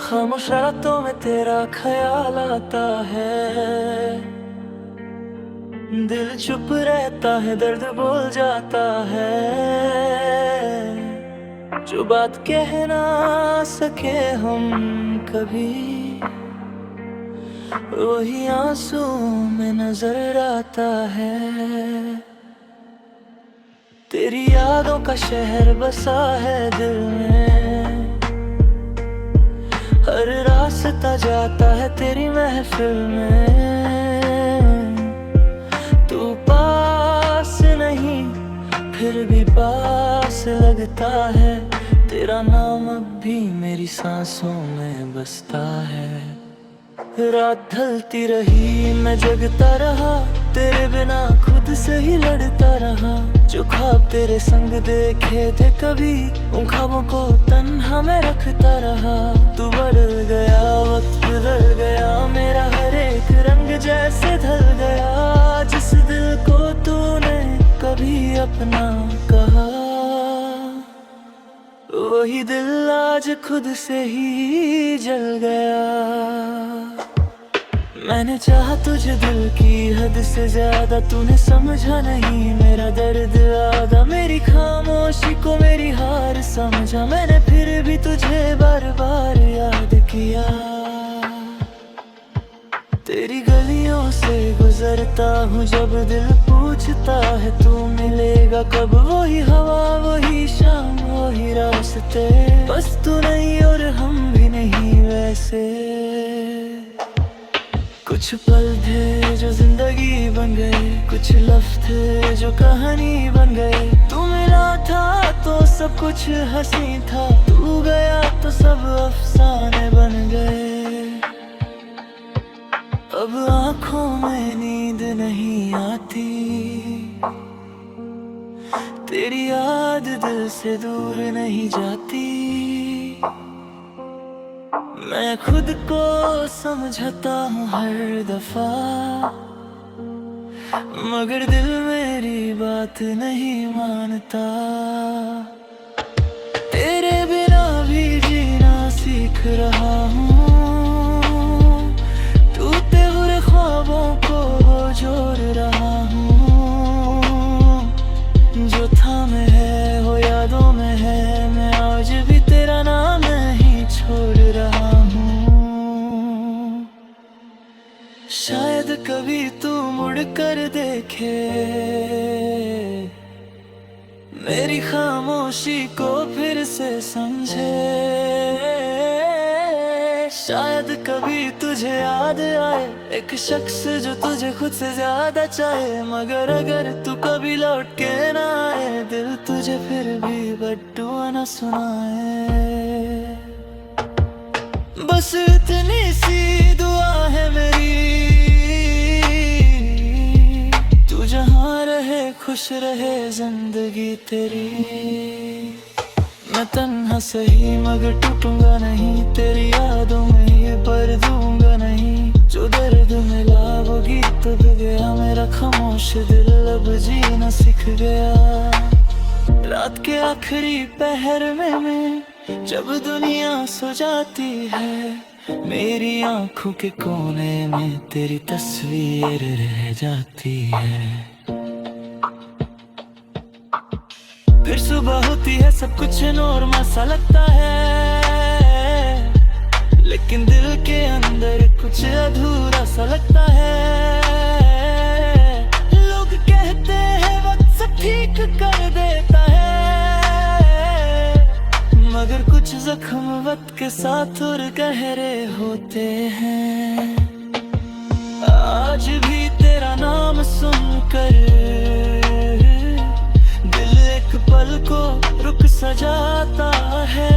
खामोश रातों में तेरा ख्याल आता है, दिल चुप रहता है, दर्द बोल जाता है। जो बात कह ना सके हम कभी, वही आंसू में नजर आता है। तेरी यादों का शहर बसा है दिल में, हर रास्ता जाता है तेरी महफिल में। तू पास नहीं फिर भी पास लगता है, तेरा नाम अब भी मेरी सांसों में बसता है। रात ढलती रही मैं जगता रहा, तेरे बिना खुद से ही लड़ता रहा। जो ख्वाब तेरे संग देखे थे कभी, उन ख्वाबों को तन्हा मैं रखता रहा। तू बदल गया, वक्त बदल गया, मेरा हर एक रंग जैसे ढल गया। जिस दिल को तूने कभी अपना कहा, वही दिल आज खुद से ही जल गया। मैंने चाहा तुझे दिल की हद से ज्यादा, तूने समझा नहीं मेरा दर्द आधा। मेरी खामोशी को मेरी हार समझा, मैंने फिर भी तुझे बार बार याद किया। तेरी गलियों से गुजरता हूँ जब दिल पूछता है तू मिलेगा कब। वही हवा वही शाम वही रास्ते, बस तू नहीं और हम भी नहीं वैसे। कुछ पल थे जो जिंदगी बन गए, कुछ लफ्ज़ थे जो कहानी बन गए। तू मिला था तो सब कुछ हंसी था, तू गया तो सब अफसाने बन गए। अब आँखों में नींद नहीं आती, तेरी याद दिल से दूर नहीं जाती। मैं खुद को समझता हूँ हर दफा, मगर दिल मेरी बात नहीं मानता। तेरे बिना भी जीना सीख रहा हूँ, टूटे हुए ख्वाबों को जोड़ रहा हूँ। जो थामे है वो यादों में है, मैं आज भी तेरा नाम नहीं छोड़ रहा। शायद कभी तू मुड़ कर देखे मेरी खामोशी को फिर से समझे। शायद कभी तुझे याद आए एक शख्स जो तुझे खुद से ज्यादा चाहे। मगर अगर तू कभी लौट के ना आए, दिल तुझे फिर भी बद्दुआ न सुनाए। बस इतनी सी दुआ है मेरी, तू जहाँ रहे खुश रहे जिंदगी तेरी। मैं तन्हा सही मगर टूटूंगा नहीं, तेरी यादों में ये पर दूंगा नहीं। जो दर्द मिला वो गीत अब गया, मेरा खामोश दिल अब जीना सीख गया। रात के आखिरी पहर में मैं जब दुनिया सो जाती है, मेरी आंखों के कोने में तेरी तस्वीर रह जाती है। फिर सुबह होती है सब कुछ नॉर्मल सा लगता है, लेकिन दिल के अंदर कुछ अधूरा सा लगता है। लोग कहते हैं वक्त सब ठीक कर देता है, मगर कुछ जख्म वक्त के साथ और गहरे होते हैं। आज भी तेरा नाम सुनकर दिल एक पल को रुक सा जाता है।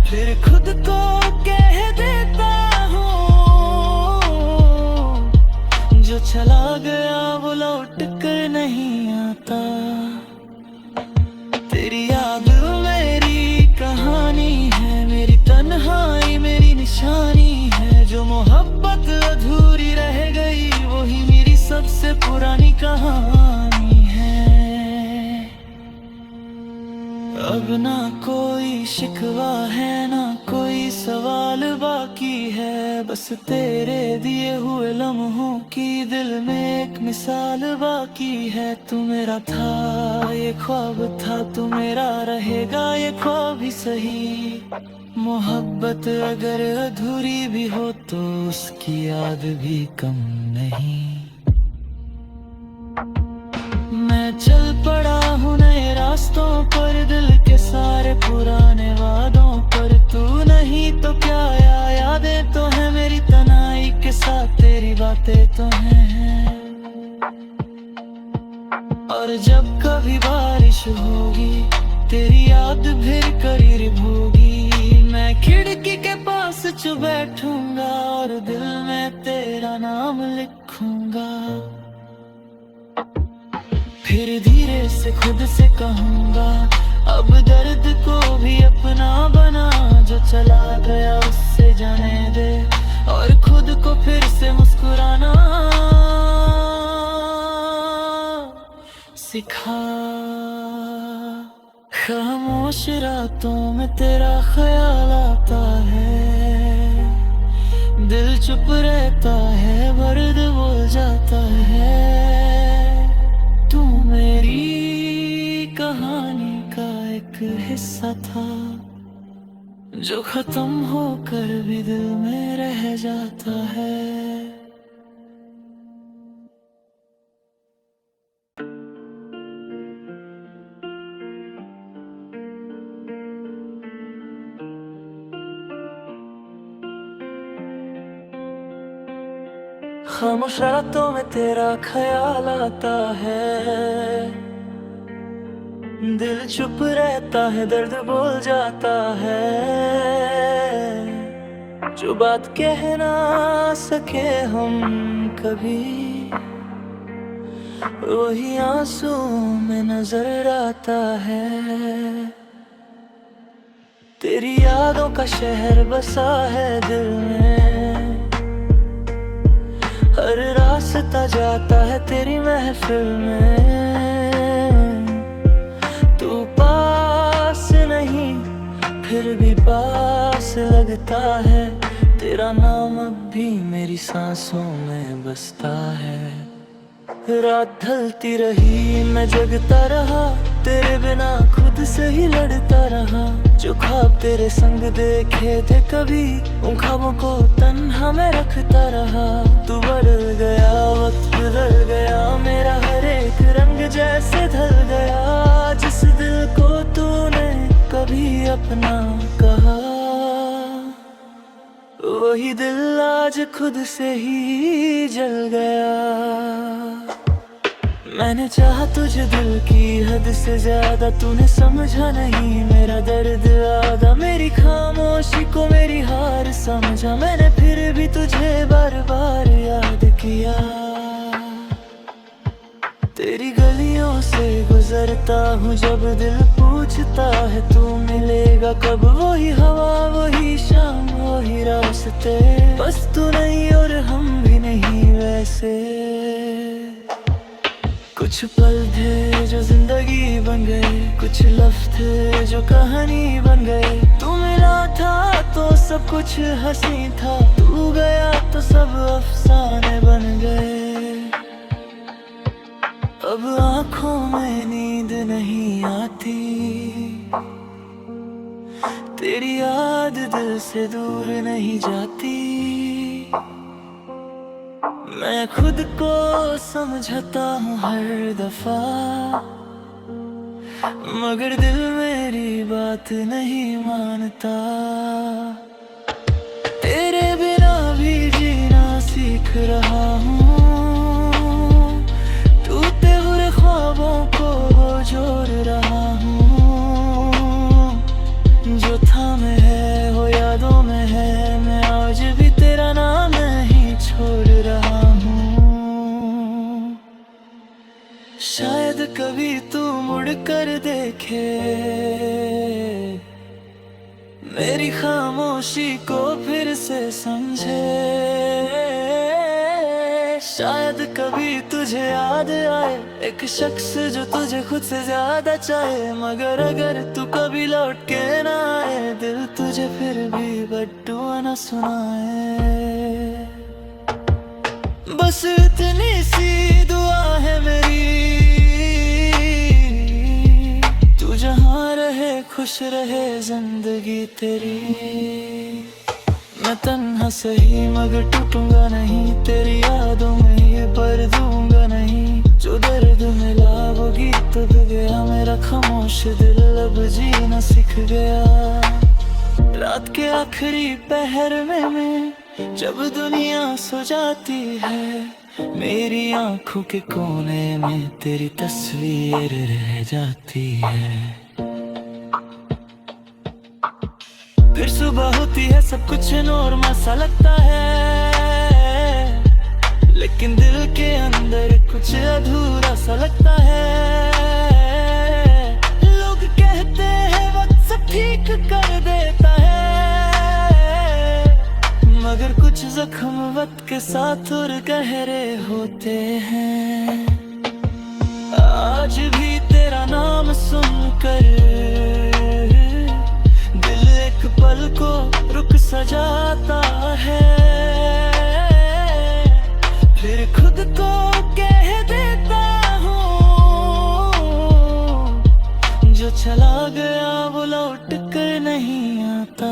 फिर खुद को कह देता हूँ, जो चला गया वो लौट कर नहीं आता। तेरी याद मेरी कहानी है, मेरी तन्हाई मेरी निशानी है। जो मोहब्बत अधूरी रह गई वही मेरी सबसे पुरानी कहानी है। अब ना कोई शिकवा है ना कोई सवाल बाकी है, बस तेरे दिए हुए लम्हों की दिल में एक मिसाल बाकी है। तू मेरा था ये ख्वाब था, तू मेरा रहेगा ये ख्वाब ही सही। मोहब्बत अगर अधूरी भी हो तो उसकी याद भी कम नहीं। मैं चल पड़ा हूँ नए रास्तों पर, दिल के सारे पुराने वादों पर। तू नहीं तो क्या यादें तो है मेरी तन्हाई के साथ, तेरी बातें तो हैं। और जब कभी बारिश होगी तेरी याद फिर करीब होगी, मैं खिड़की के पास चुप बैठूंगा और दिल में तेरा नाम लिखूंगा। फिर धीरे से खुद से कहूंगा अब दर्द को भी अपना बना, जो चला गया उससे जाने दे और खुद को फिर से मुस्कुराना सिखा। खामोश रातों में तेरा ख्याल आता है, दिल चुप रहता है, वर्द बोल जाता है। तू मेरी कहानी का एक हिस्सा था, जो खत्म होकर भी दिल में रह जाता है। खामोश रातों में तेरा ख्याल आता है, दिल चुप रहता है, दर्द बोल जाता है। जो बात कह ना सके हम कभी, वही आंसू में नजर आता है। तेरी यादों का शहर बसा है दिल में, हर रास्ता जाता है तेरी महफिल में। तू पास नहीं फिर भी पास लगता है, तेरा नाम अब भी मेरी सांसों में बसता है। रात ढलती रही मैं जगता रहा, तेरे बिना खुद से ही लड़ता रहा। जो ख्वाब तेरे संग देखे थे कभी, उन ख्वाबों को तन्हा मैं रखता रहा। तू बदल गया वक्त बदल गया, मेरा हर एक रंग जैसे ढल गया। जिस दिल को तूने कभी अपना कहा, वही दिल आज खुद से ही जल गया। मैंने चाहा तुझे दिल की हद से ज्यादा, तूने समझा नहीं मेरा दर्द आधा। मेरी खामोशी को मेरी हार समझा, मैंने फिर भी तुझे बार बार याद किया। तेरी गलियों से गुजरता हूँ जब दिल पूछता है तू मिलेगा कब। वही हवा वही शाम वही रास्ते, बस तू नहीं और हम भी नहीं वैसे। कुछ पल थे जो जिंदगी बन गए, कुछ लफ्ज़ थे जो कहानी बन गए। तू मिला था तो सब कुछ हंसी था, तू गया तो सब अफसाने बन गए। अब आँखों में नींद नहीं आती, तेरी याद दिल से दूर नहीं जाती। मैं खुद को समझता हूँ हर दफा, मगर दिल मेरी बात नहीं मानता। तेरे बिना भी जीना सीख रहा हूँ, टूटे हुए ख्वाबों को जोड़ रहा हूँ। जो था में है वो यादों में है, मैं आज भी तेरा नाम नहीं छोड़ रहा। शायद कभी तू मुड़ कर देखे मेरी खामोशी को फिर से समझे। शायद कभी तुझे याद आए एक शख्स जो तुझे खुद से ज्यादा चाहे, मगर अगर तू कभी लौट के ना आए दिल तुझे फिर भी बद्दुआ न सुनाए। बस इतनी सी दुआ है मेरी, तू जहाँ रहे खुश रहे जिंदगी तेरी। मैं तन्हा सही मगर टूटूंगा नहीं, तेरी यादों में ये पर दूंगा नहीं। जो दर्द मिला वो गीत दब गया, मेरा खामोश दिल अब जीना सीख गया। रात के आखिरी पहर में मैं जब दुनिया सो जाती है, मेरी आंखों के कोने में तेरी तस्वीर रह जाती है। फिर सुबह होती है सब कुछ नॉर्मल सा लगता है, लेकिन दिल के अंदर कुछ अधूरा सा लगता है। लोग कहते हैं वक्त सब ठीक कर देता है, मगर कुछ जख्म वक्त के साथ और गहरे होते हैं। आज भी तेरा नाम सुनकर एक पल को रुक सजाता है, फिर खुद को कह देता हूँ जो चला गया वो लौट कर नहीं आता।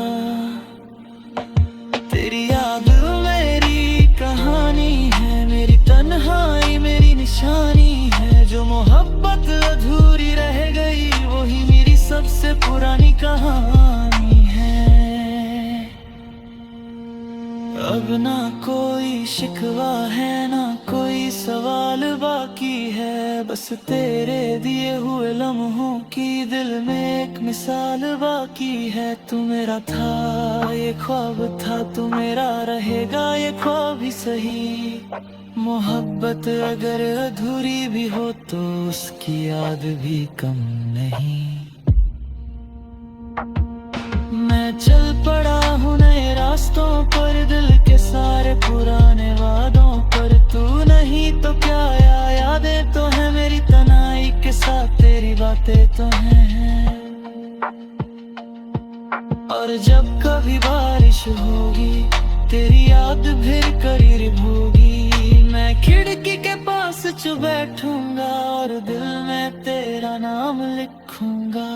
तेरी याद मेरी कहानी है, मेरी तन्हाई मेरी निशानी है। जो मोहब्बत अधूरी रह गई वही मेरी सबसे पुरानी कहानी। अब ना कोई शिकवा है ना कोई सवाल बाकी है, बस तेरे दिए हुए लम्हों की दिल में एक मिसाल बाकी है। तू मेरा था ये ख्वाब था, तू मेरा रहेगा ये ख्वाब ही सही। मोहब्बत अगर अधूरी भी हो तो उसकी याद भी कम नहीं। मैं चल पड़ा हूँ नए रास्तों पर, दिल के सारे पुराने वादों पर। तू नहीं तो क्या यादें तो है मेरी तन्हाई के साथ तेरी बातें तो हैं। और जब कभी बारिश होगी तेरी याद फिर करीब होगी, मैं खिड़की के पास चुप बैठूंगा और दिल में तेरा नाम लिखूंगा।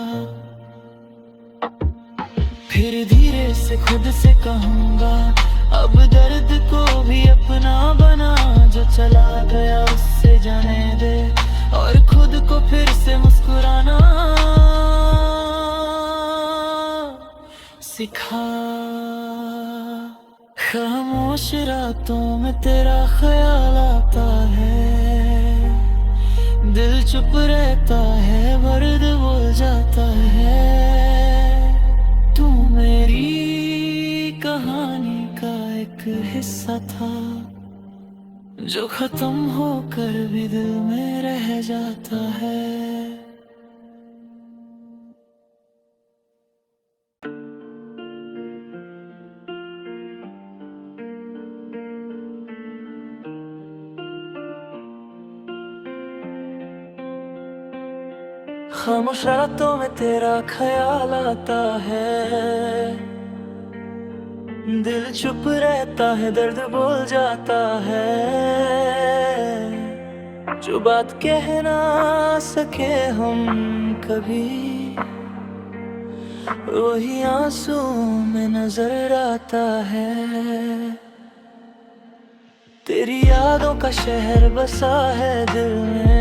फिर धीरे से खुद से कहूँगा अब दर्द को भी अपना बना, जो चला गया उससे जाने दे और खुद को फिर से मुस्कुराना सिखा। खामोश रातों में तेरा ख्याल आता है, दिल चुप रहता है वर्द बोल जाता है। तू मेरी कहानी का एक हिस्सा था जो खत्म होकर भी दिल में रह जाता है। खामोश रातों में तेरा ख्याल आता है, दिल चुप रहता है दर्द बोल जाता है। जो बात कह ना सके हम कभी वही आंसू में नजर आता है। तेरी यादों का शहर बसा है दिल में,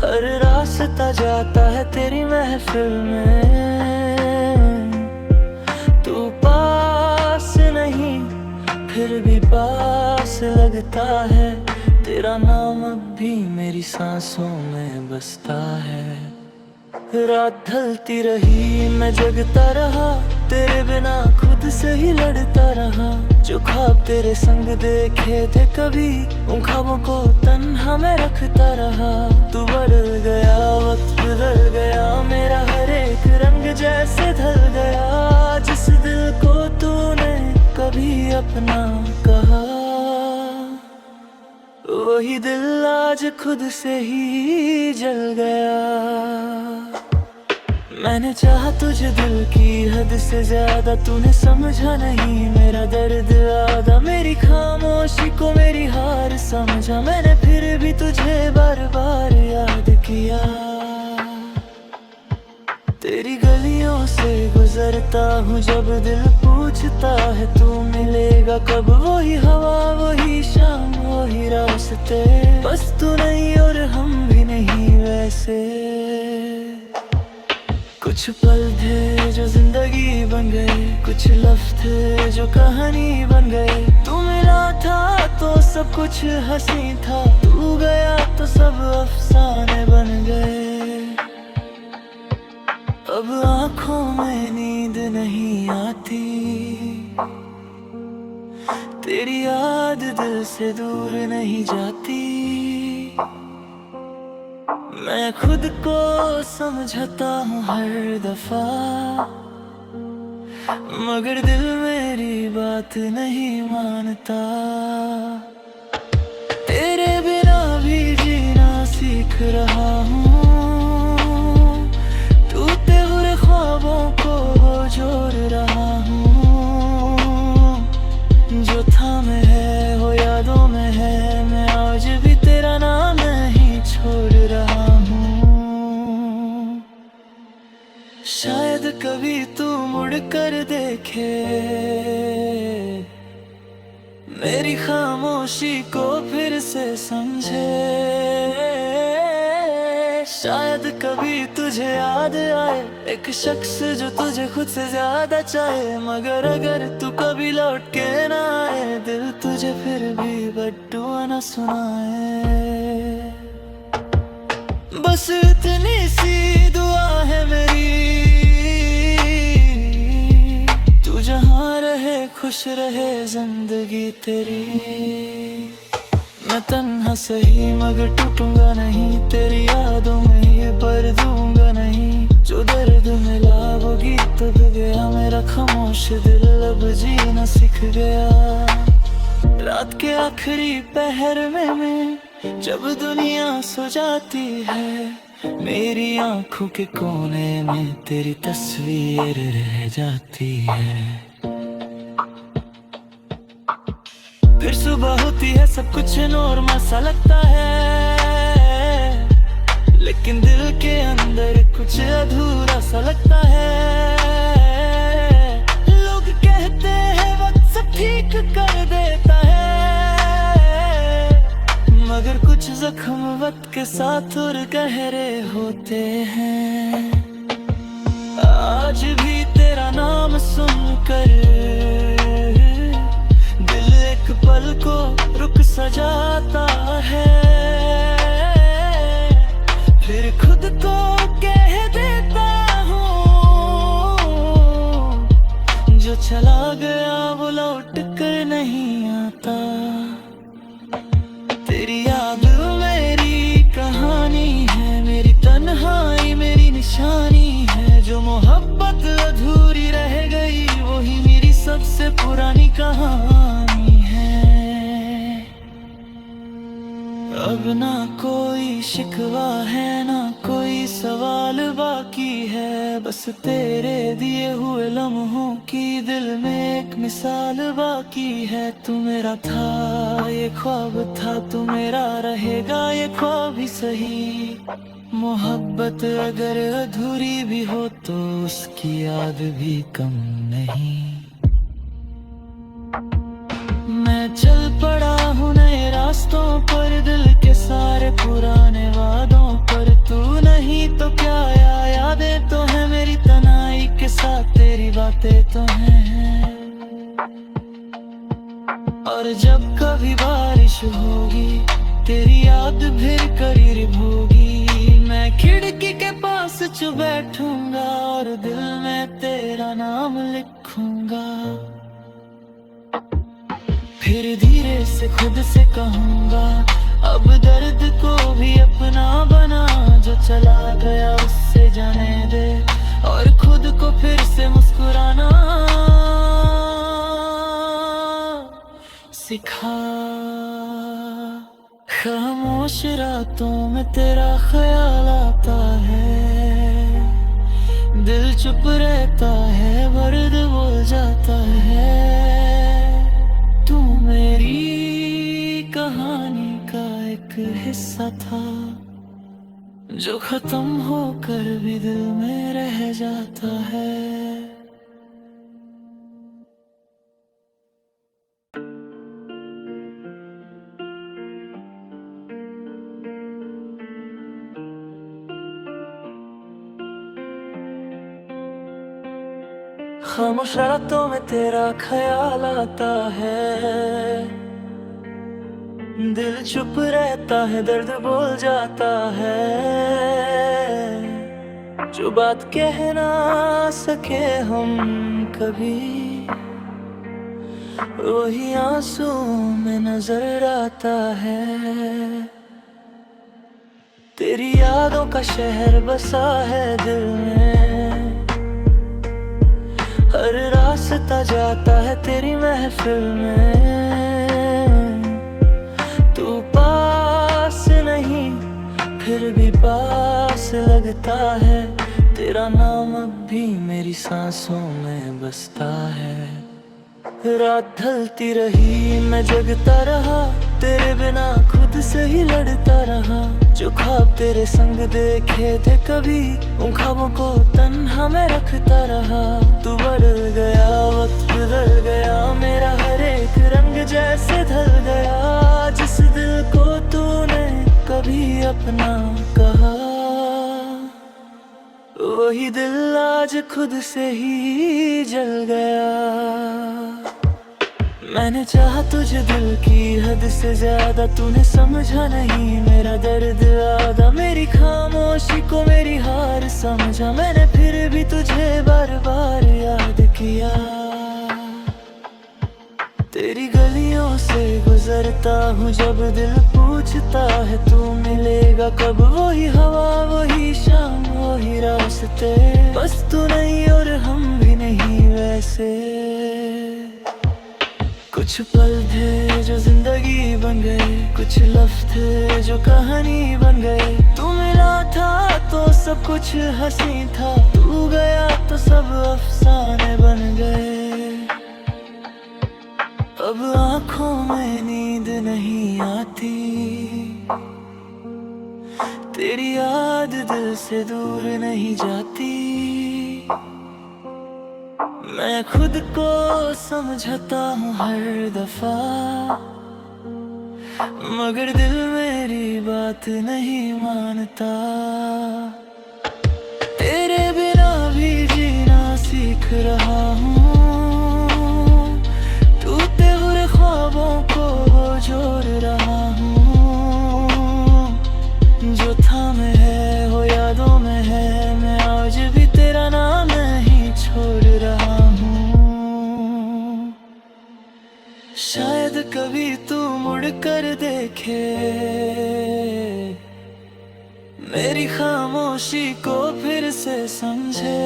हर रास्ता जाता है तेरी महफिल में। तू पास नहीं फिर भी पास लगता है, तेरा नाम अब भी मेरी सांसों में बसता है। रात ढलती रही मैं जगता रहा, तेरे बिना खुद से ही लड़ता रहा। जो ख्वाब तेरे संग देखे थे कभी, उन ख्वाबों को तन्हा मैं रखता रहा। तू बदल गया वक्त बदल गया, मेरा हर एक रंग जैसे ढल गया। जिस दिल को तूने कभी अपना कहा वही दिल आज खुद से ही जल गया। मैंने चाहा तुझे दिल की हद से ज्यादा, तूने समझा नहीं मेरा दर्द आधा। मेरी खामोशी को मेरी हार समझा, मैंने फिर भी तुझे बार बार याद किया। तेरी गलियों से गुजरता हूँ जब दिल पूछता है तू मिलेगा कब। वही हवा वही शाम वही रास्ते, बस तू नहीं और हम भी नहीं वैसे। कुछ पल थे जो जिंदगी बन गए, कुछ लफ्ज़ थे जो कहानी बन गए। तू मिला था तो सब कुछ हंसी था, तू गया तो सब अफसाने बन गए। अब आँखों में नींद नहीं आती, तेरी याद दिल से दूर नहीं जाती। मैं खुद को समझता हूँ हर दफा, मगर दिल मेरी बात नहीं मानता। तेरे बिना भी जीना सीख रहा हूँ, ख्वाबों को जोड़ रहा हूँ। जो थामे है हो यादों में है, मैं आज भी तेरा नाम नहीं छोड़ रहा हूँ। शायद कभी तू मुड़ कर देखे मेरी खामोशी को फिर से समझे। शायद कभी तुझे याद आए एक शख्स जो तुझे खुद से ज्यादा चाहे। मगर अगर तू कभी लौट के ना आए, दिल तुझे फिर भी बद्दुआ न सुनाए। बस इतनी सी दुआ है मेरी, तू जहाँ रहे खुश रहे जिंदगी तेरी। मैं तन्हा सही मगर टूटूंगा नहीं, तेरी यादों में ये पर दूंगा नहीं। जो दर्द मिला वो गीत भी गया, मेरा खामोश दिल अब जीना सीख गया। रात के आखिरी पहर में मैं जब दुनिया सो जाती है, मेरी आंखों के कोने में तेरी तस्वीर रह जाती है। फिर सुबह होती है सब कुछ नॉर्मल सा लगता है, लेकिन दिल के अंदर कुछ अधूरा सा लगता है। लोग कहते हैं वक्त सब ठीक कर देता है, मगर कुछ जख्म वक्त के साथ और गहरे होते हैं। आज भी तेरा नाम सुनकर पल को रुक सजाता है, फिर खुद को कह देता हूँ जो चला गया वो लौट कर नहीं आता। तेरी याद मेरी कहानी है, मेरी तन्हाई मेरी निशानी है। जो मोहब्बत अधूरी रह गई वही मेरी सबसे पुरानी कहानी है। अब ना कोई शिकवा है ना कोई सवाल बाकी है, बस तेरे दिए हुए लम्हों की दिल में एक मिसाल बाकी है। तू मेरा था ये ख्वाब था, तू मेरा रहेगा ये ख्वाब भी सही। मोहब्बत अगर अधूरी भी हो तो उसकी याद भी कम नहीं। मैं चल पड़ा हूँ नए रास्तों पर, दिल के सारे पुराने वादों पर। तू नहीं तो क्या यादें तो है मेरी तन्हाई के साथ, तेरी बातें तो हैं। और जब कभी बारिश होगी तेरी याद फिर करीब होगी। मैं खिड़की के पास चुप बैठूंगा और दिल में तेरा नाम लिखूंगा। फिर धीरे से खुद से कहूँगा अब दर्द को भी अपना बना। जो चला गया उससे जाने दे और खुद को फिर से मुस्कुराना सिखा। खामोश रातों में तेरा ख्याल आता है, दिल चुप रहता है, वर्द बोल जाता है। तू मेरी कहानी का एक हिस्सा था, जो खत्म होकर भी दिल में रह जाता है। खामोश रातों में तेरा ख्याल आता है, दिल चुप रहता है, दर्द बोल जाता है। जो बात कह ना सके हम कभी, वही आंसू में नजर आता है। तेरी यादों का शहर बसा है दिल में, हर रास्ता जाता है तेरी महफिल में। तू पास नहीं फिर भी पास लगता है, तेरा नाम अब भी मेरी सांसों में बसता है। रात ढलती रही मैं जगता रहा, तेरे बिना खुद से ही लड़ता रहा। जो ख्वाब तेरे संग देखे थे कभी, उन ख्वाबों को तन्हा मैं रखता रहा। तू बदल गया, वक्त बदल गया, मेरा हर एक रंग जैसे ढल गया। जिस दिल को तूने कभी अपना कहा, वही दिल आज खुद से ही जल गया। मैंने चाहा तुझे दिल की हद से ज्यादा, तूने समझा नहीं मेरा दर्द आधा। मेरी खामोशी को मेरी हार समझा, मैंने फिर भी तुझे बार बार याद किया। तेरी गलियों से गुजरता हूँ जब दिल पूछता है तू मिलेगा कब। वही हवा, वही शाम, वही रास्ते, बस तू नहीं और हम भी नहीं वैसे। कुछ पल थे जो जिंदगी बन गए, कुछ लफ्ज़ थे जो कहानी बन गए। तू मिला था तो सब कुछ हंसी था, तू गया तो सब अफसाने बन गए। अब आँखों में नींद नहीं आती, तेरी याद दिल से दूर नहीं जाती। मैं खुद को समझता हूँ हर दफा, मगर दिल मेरी बात नहीं मानता। तेरे बिना भी जीना सीख रहा हूँ, टूटे हुए ख्वाबों को जोड़ रहा हूँ। जो था में है वो यादों में है, मैं आज भी तेरा नाम नहीं छोड़ रहा हूँ। शायद कभी तू मुड़ कर देखे मेरी खामोशी को फिर से समझे।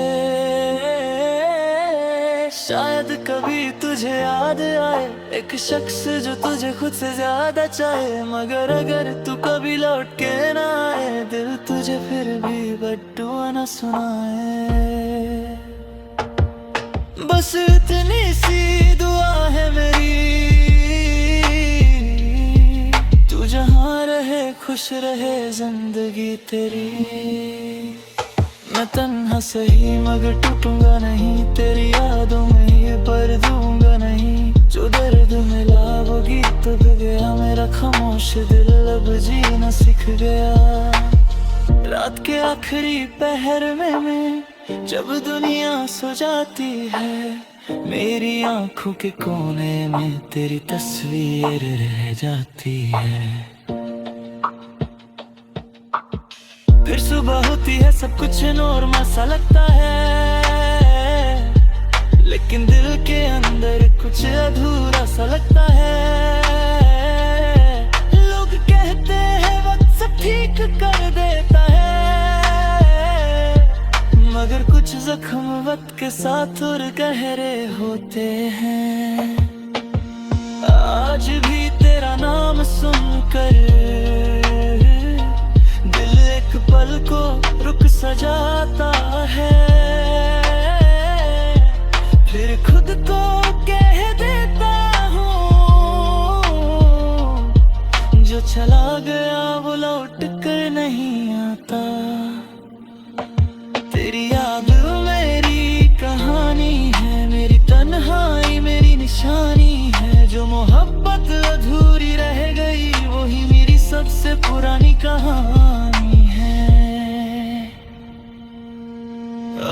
शायद कभी तुझे याद आए एक शख्स जो तुझे खुद से ज्यादा चाहे। मगर अगर तू कभी लौट के ना आए, दिल तुझे फिर भी बद्दुआ न सुनाए। बस इतनी सी दुआ है मेरी, तू जहाँ रहे खुश रहे जिंदगी तेरी। मैं तन्हा सही मगर टूटूंगा नहीं, तेरी यादों में ये पर दूंगा नहीं। जो दर्द मिला वो गीत भी गया, मेरा खामोश दिल अब जीना सीख गया। रात के आखिरी पहर में मैं जब दुनिया सो जाती है, मेरी आंखों के कोने में तेरी तस्वीर रह जाती है। फिर सुबह होती है सब कुछ नॉर्मल सा लगता है, लेकिन दिल के अंदर कुछ अधूरा सा लगता है। लोग कहते हैं वक्त सब ठीक कर देता है, मगर कुछ जख्म वक्त के साथ और गहरे होते हैं। आज भी तेरा नाम सुनकर सजाता है, फिर खुद को कह देता हूँ जो चला गया वो लौट कर नहीं आता। तेरी याद मेरी कहानी है, मेरी तन्हाई मेरी निशानी है। जो मोहब्बत अधूरी रह गई वही मेरी सबसे पुरानी कहानी है।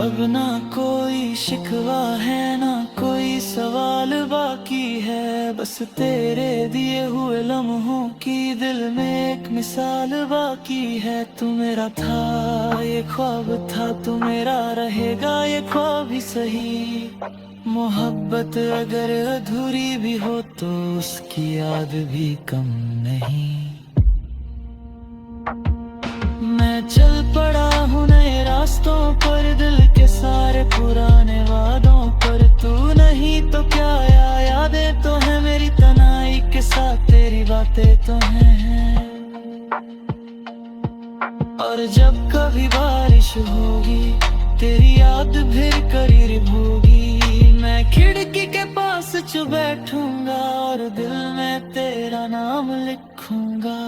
अब ना कोई शिकवा है ना कोई सवाल बाकी है, बस तेरे दिए हुए लम्हों की दिल में एक मिसाल बाकी है। तू मेरा था ये ख्वाब था, तू मेरा रहेगा ये ख्वाब ही सही। मोहब्बत अगर अधूरी भी हो तो उसकी याद भी कम नहीं। मैं चल पड़ा हूँ नए रास्तों पर, दिल के सारे पुराने वादों पर। तू नहीं तो क्या यादें तो हैं मेरी तन्हाई के साथ, तेरी बातें तो हैं। और जब कभी बारिश होगी तेरी याद फिर करीब होगी। मैं खिड़की के पास चुप बैठूंगा और दिल में तेरा नाम लिखूंगा।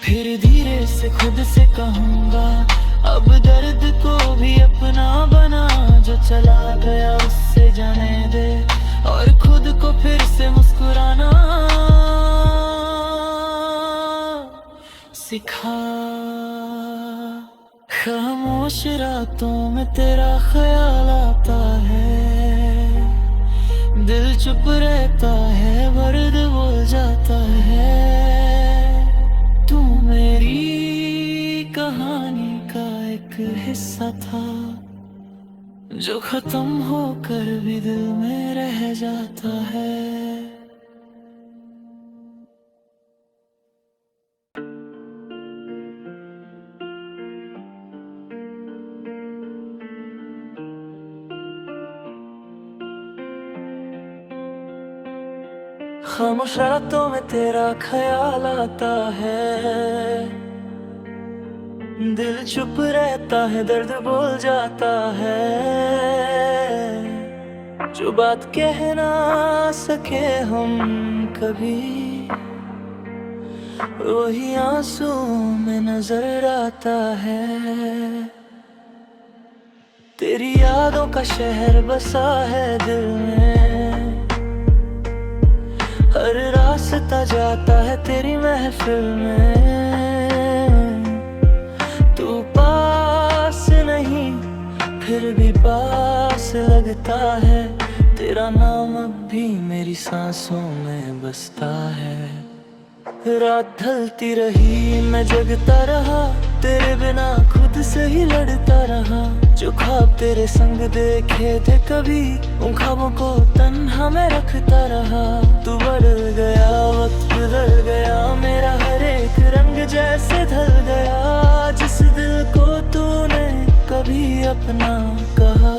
फिर धीरे से खुद से कहूंगा अब दर्द को भी अपना बना। जो चला गया उससे जाने दे और खुद को फिर से मुस्कुराना सिखा। खामोश रातों में तेरा ख्याल आता है, दिल चुप रहता है, वर्द बोल जाता है। तू मेरी कहानी का एक हिस्सा था जो खत्म होकर भी दिल में रह जाता है। खामोश रातों में तेरा ख्याल आता है, दिल चुप रहता है, दर्द बोल जाता है। जो बात कह ना सके हम कभी वही आंसू में नजर आता है। तेरी यादों का शहर बसा है दिल में, हर रास्ता जाता है तेरी महफिल में। तू पास नहीं फिर भी पास लगता है, तेरा नाम अब भी मेरी सांसों में बसता है। रात ढलती रही मैं जगता रहा, तेरे बिना खुद से ही लड़ता रहा। जो ख्वाब तेरे संग देखे थे कभी, उन ख्वाबों को तन्हा मैं रखता रहा। तू बदल गया वक्त बदल गया, मेरा हर एक रंग जैसे ढल गया। जिस दिल को तूने कभी अपना कहा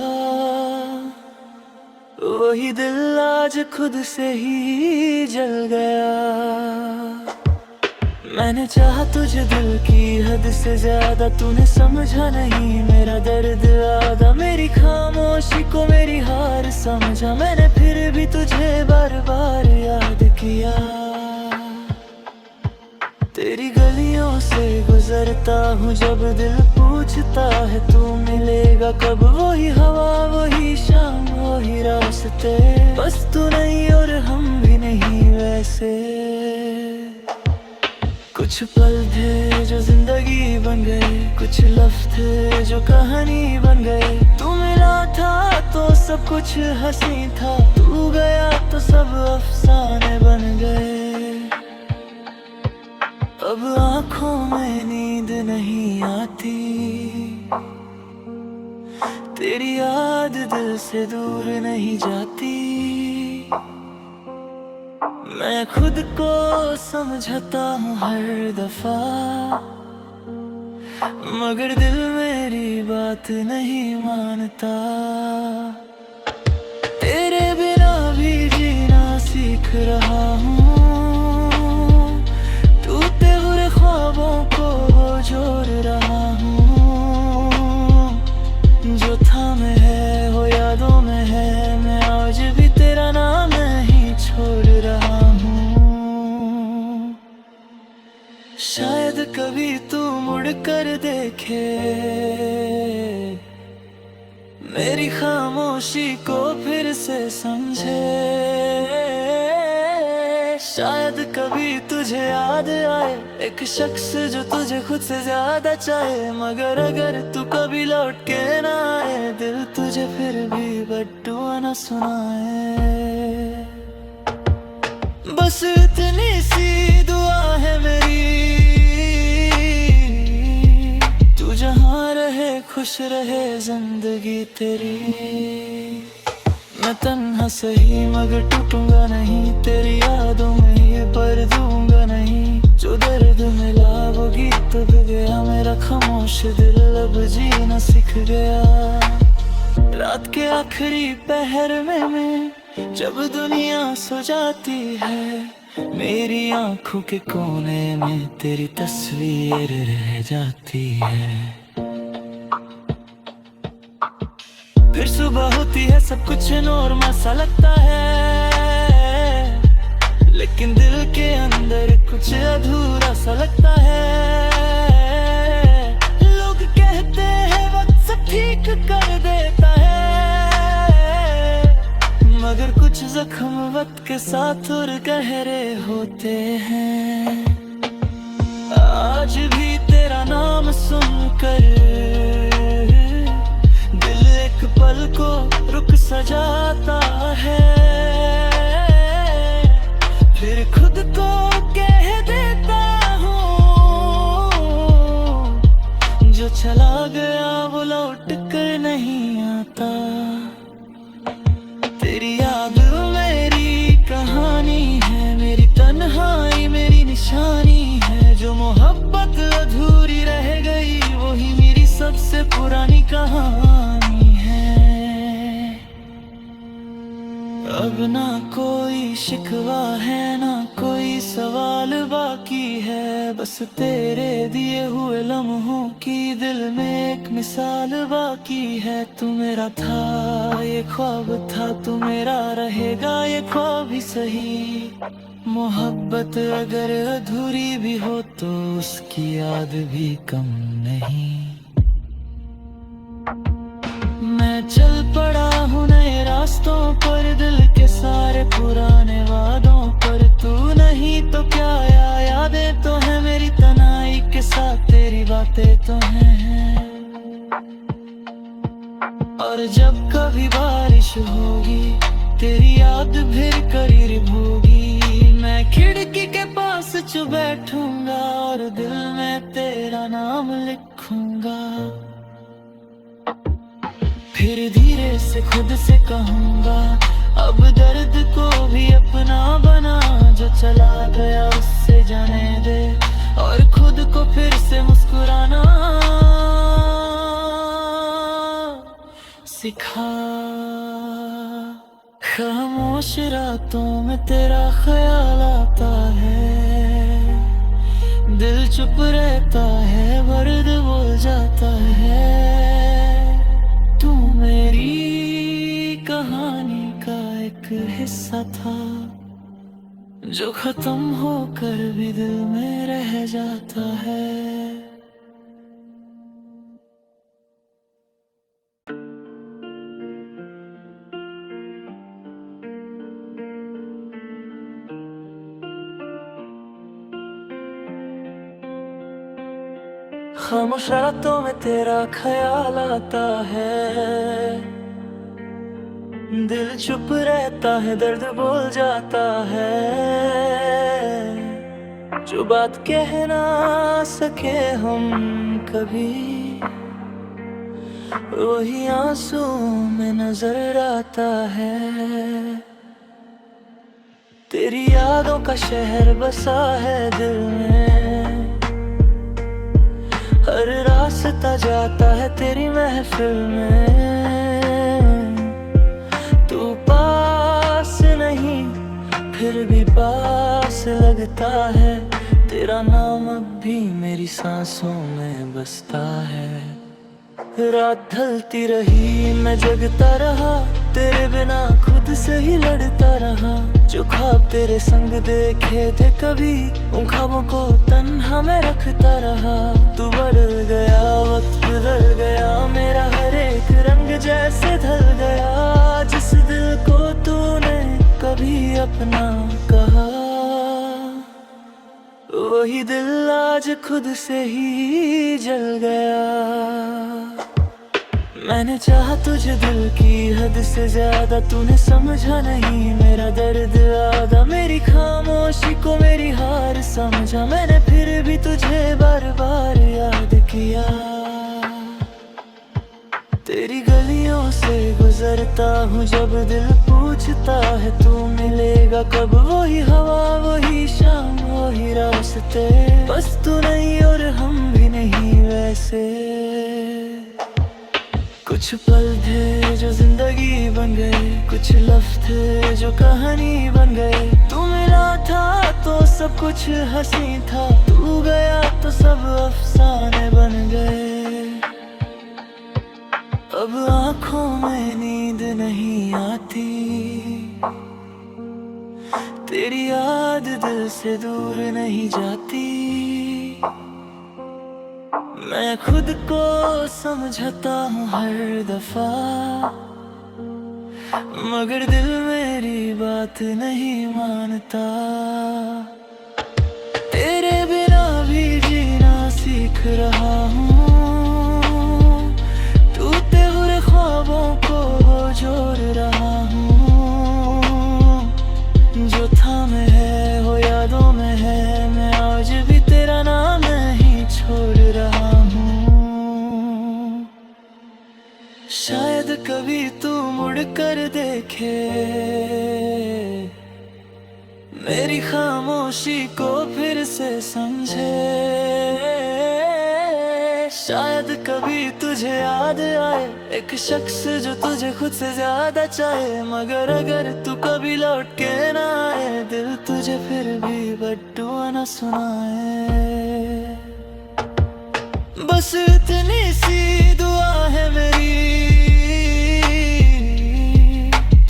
वही दिल आज खुद से ही जल गया। मैंने चाहा तुझे दिल की हद से ज्यादा, तूने समझा नहीं मेरा दर्द आधा। मेरी खामोशी को मेरी हार समझा, मैंने फिर भी तुझे बार बार याद किया। तेरी गलियों से गुजरता हूँ जब दिल पूछता है तू मिलेगा कब। वही हवा वही शाम वही रास्ते, बस तू नहीं और हम भी नहीं वैसे। कुछ पल थे जो जिंदगी बन गए, कुछ लफ्ज़ थे जो कहानी बन गए। तू मिला था तो सब कुछ हंसी था, तू गया तो सब अफसाने बन गए। अब आँखों में नींद नहीं आती, तेरी याद दिल से दूर नहीं जाती। मैं खुद को समझता हूँ हर दफा, मगर दिल मेरी बात नहीं मानता। तेरे बिना भी जीना सीख रहा हूँ, टूटे हुए ख्वाबों को वो जोड़ रहा। कभी तू मुड़ कर देखे मेरी खामोशी को फिर से समझे। शायद कभी तुझे याद आए एक शख्स जो तुझे खुद से ज्यादा चाहे, मगर अगर तू कभी लौट के ना आए दिल तुझे फिर भी बद्दुआ न सुनाए। बस इतनी सी दुआ है मेरी, तू जहाँ रहे खुश रहे जिंदगी तेरी। मैं तन्हा सही मगर टूटूंगा नहीं, तेरी यादों में ही पर दूंगा नहीं। जो दर्द मिला वो गीत भी गया, मेरा खामोश दिल अब जीना सीख गया। रात के आखिरी पहर में मैं जब दुनिया सो जाती है, मेरी आंखों के कोने में तेरी तस्वीर रह जाती है। फिर सुबह होती है सब कुछ नॉर्मल सा लगता है, लेकिन दिल के अंदर कुछ अधूरा सा लगता है। लोग कहते हैं वक्त सब ठीक कर देता है, मगर कुछ जख्म वक्त के साथ और गहरे होते हैं। आज भी तेरा नाम सुनकर दिल एक पल को रुक सा जाता है, फिर खुद को कह देता हूँ जो चला गया वो लौट कर नहीं आता। तेरी याद मेरी कहानी है, मेरी तन्हाई मेरी निशानी है। जो मोहब्बत अधूरी रह गई वही मेरी सबसे पुरानी कहानी है। अब ना कोई शिकवा है ना कोई सवाल बाकी है, बस तेरे दिए हुए लम्हों की दिल में एक मिसाल बाकी है। तू मेरा था ये ख्वाब था, तू मेरा रहेगा ये ख्वाब ही सही। मोहब्बत अगर अधूरी भी हो तो उसकी याद भी कम नहीं। मैं चल पड़ा हूँ नए रास्तों पर, दिल के सारे पुराने वादों पर। तू नहीं तो क्या यादें तो हैं मेरी तन्हाई के साथ, तेरी बातें तो हैं। और जब कभी बारिश होगी तेरी याद फिर करीब होगी, मैं खिड़की के पास चुप बैठूंगा और दिल में तेरा नाम लिखूंगा। फिर धीरे से खुद से कहूंगा अब दर्द को भी अपना बना। जो चला गया उससे जाने दे और खुद को फिर से मुस्कुराना सिखा। खामोश रातों में तेरा ख्याल आता है, दिल चुप रहता है वर्द बोल जाता है। तू मेरी कहानी का एक हिस्सा था जो खत्म होकर भी दिल में रह जाता है। खामोश रातों में तेरा ख्याल आता है, दिल चुप रहता है दर्द बोल जाता है। जो बात कह ना सके हम कभी वही आंसू में नजर आता है। तेरी यादों का शहर बसा है दिल में, हर रास्ता जाता है तेरी महफिल में। तू पास नहीं फिर भी पास लगता है, तेरा नाम अब भी मेरी सांसों में बसता है। रात ढलती रही मैं जगता रहा, तेरे बिना खुद से ही लड़ता रहा। जो ख्वाब तेरे संग देखे थे कभी, उन ख्वाबों को तन्हा मैं रखता रहा। तू बदल गया, वक्त बदल गया, मेरा हर एक रंग जैसे ढल गया। जिस दिल को तूने कभी अपना कहा, वही दिल आज खुद से ही जल गया। मैंने चाहा तुझे दिल की हद से ज्यादा, तूने समझा नहीं मेरा दर्द आधा। मेरी खामोशी को मेरी हार समझा, मैंने फिर भी तुझे बार बार याद किया। तेरी गलियों से गुजरता हूँ जब दिल पूछता है तू मिलेगा कब। वही हवा, वही शाम, वही रास्ते, बस तू नहीं और हम भी नहीं वैसे। कुछ पल थे जो जिंदगी बन गए, कुछ लफ्ज़ थे जो कहानी बन गए। तू मिला था तो सब कुछ हंसी था, तू गया तो सब अफसाने बन गए। अब आँखों में नींद नहीं आती, तेरी याद दिल से दूर नहीं जाती। मैं खुद को समझता हूँ हर दफा, मगर दिल मेरी बात नहीं मानता। तेरे बिना भी जीना सीख रहा हूँ, टूटे हुए ख्वाबों को जोड़ रहा हूँ। जो था में है वो यादों में है, मैं आज भी तेरा नाम नहीं छोड़ रहा। शायद कभी तू मुड़ कर देखे मेरी खामोशी को फिर से समझे। शायद कभी तुझे याद आए एक शख्स जो तुझे खुद से ज्यादा चाहे। मगर अगर तू कभी लौट के ना आए, दिल तुझे फिर भी बद्दुआ ना सुनाए। बस इतनी सी दुआ है मेरी,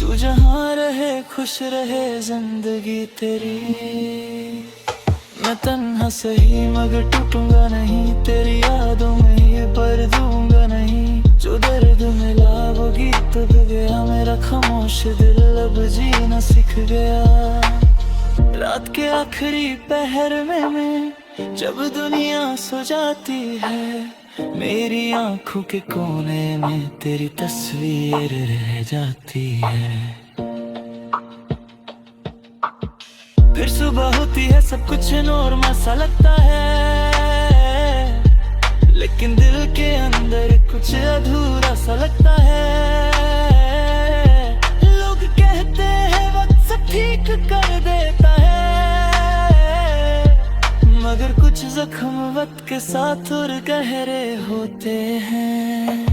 तू जहाँ रहे खुश रहे जिंदगी तेरी। मैं तन्हा सही मगर टूटूंगा नहीं, तेरी यादों में ही पर दूंगा नहीं। जो दर्द मिला वो गीत भी गया, मेरा खामोश दिल अब जीना सीख गया। रात के आखिरी पहर में मैं जब दुनिया सो जाती है, मेरी आंखों के कोने में तेरी तस्वीर रह जाती है। फिर सुबह होती है सब कुछ नॉर्मल सा लगता है, लेकिन दिल के अंदर कुछ अधूरा सा लगता है। लोग कहते हैं वक्त सब ठीक कर देता है, मगर कुछ जख्म वक्त के साथ और गहरे होते हैं।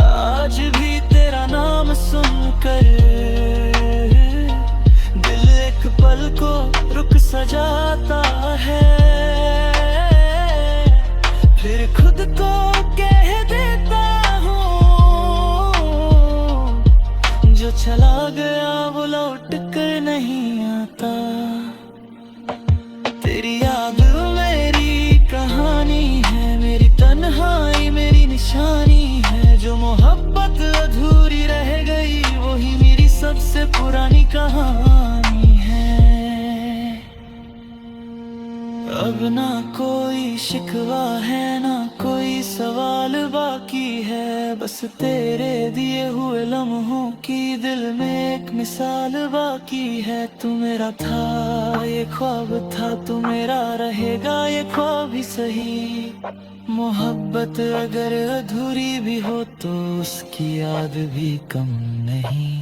आज भी तेरा नाम सुनकर दिल एक पल को रुक सा जाता है। फिर खुद को कह देता हूँ, जो चला गया वो लौट कर नहीं आता। तेरी याद मेरी कहानी है, मेरी तन्हाई मेरी निशानी है। जो मोहब्बत अधूरी रह गई वही मेरी सबसे पुरानी कहानी है। अब ना कोई शिकवा है ना कोई सवाल बाकी है, बस तेरे दिए हुए लम्हों की दिल में एक मिसाल बाकी है। तू मेरा था ये ख्वाब था, तू मेरा रहेगा ये ख्वाब ही सही। मोहब्बत अगर अधूरी भी हो तो उसकी याद भी कम नहीं।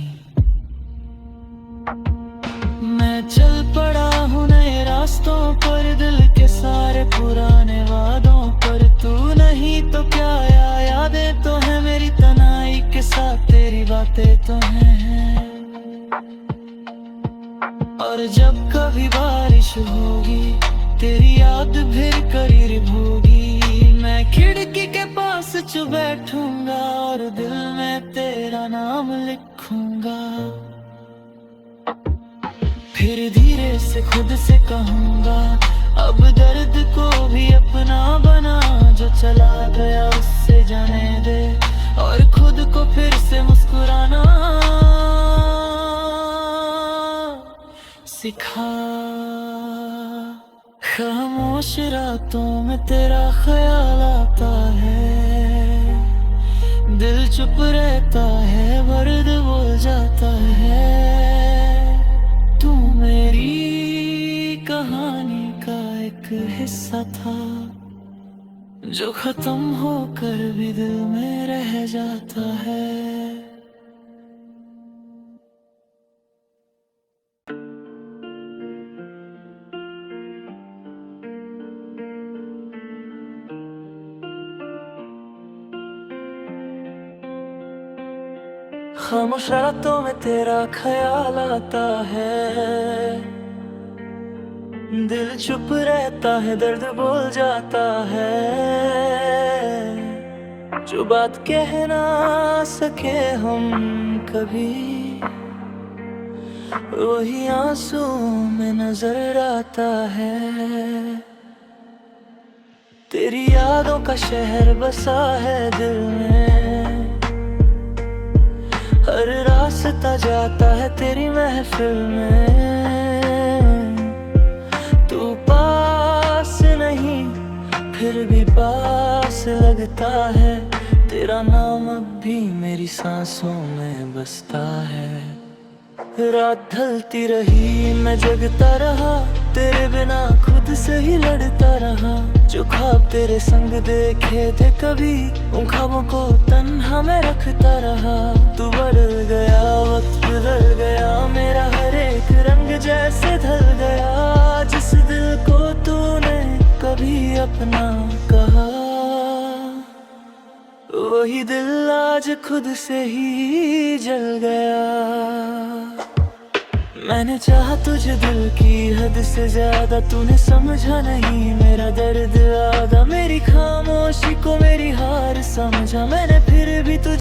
मैं चल पड़ा हूँ नए रास्तों पर, दिल के सारे पुराने वादों पर। तू नहीं तो क्या यादें तो है मेरी तन्हाई के साथ, तेरी बातें तो हैं। और जब कभी बारिश होगी तेरी याद फिर करीब होगी। मैं खिड़की के पास चुप बैठूंगा और दिल में तेरा नाम लिखूंगा। फिर धीरे से खुद से कहूँगा, अब दर्द को भी अपना बना। जो चला गया उससे जाने दे, और खुद को फिर से मुस्कुराना सिखा। खामोश रातों में तेरा ख्याल आता है, दिल चुप रहता है, वर्द बोल जाता है। तू मेरी कहानी का एक हिस्सा था, जो खत्म होकर भी दिल में रह जाता है। खामोश रातों में तेरा ख्याल आता है, दिल चुप रहता है, दर्द बोल जाता है। जो बात कह ना सके हम कभी, वही आंसू में नजर आता है। तेरी यादों का शहर बसा है दिल में, हर रास्ता जाता है तेरी महफिल में। तू पास नहीं फिर भी पास लगता है, तेरा नाम अब भी मेरी सांसों में बसता है। रात ढलती रही मैं जगता रहा, तेरे बिना खुद से ही लड़ता रहा। जो ख्वाब तेरे संग देखे थे कभी, उन ख्वाबों को तन्हा मैं रखता रहा। तू बदल गया, वक्त बदल गया, मेरा हर एक रंग जैसे ढल गया। जिस दिल को तूने कभी अपना कहा, वही दिल आज खुद से ही जल गया। मैंने चाहा तुझे दिल की हद से ज्यादा, तूने समझा नहीं मेरा दर्द आधा। मेरी खामोशी को मेरी हार समझा मैंने, फिर भी तुझे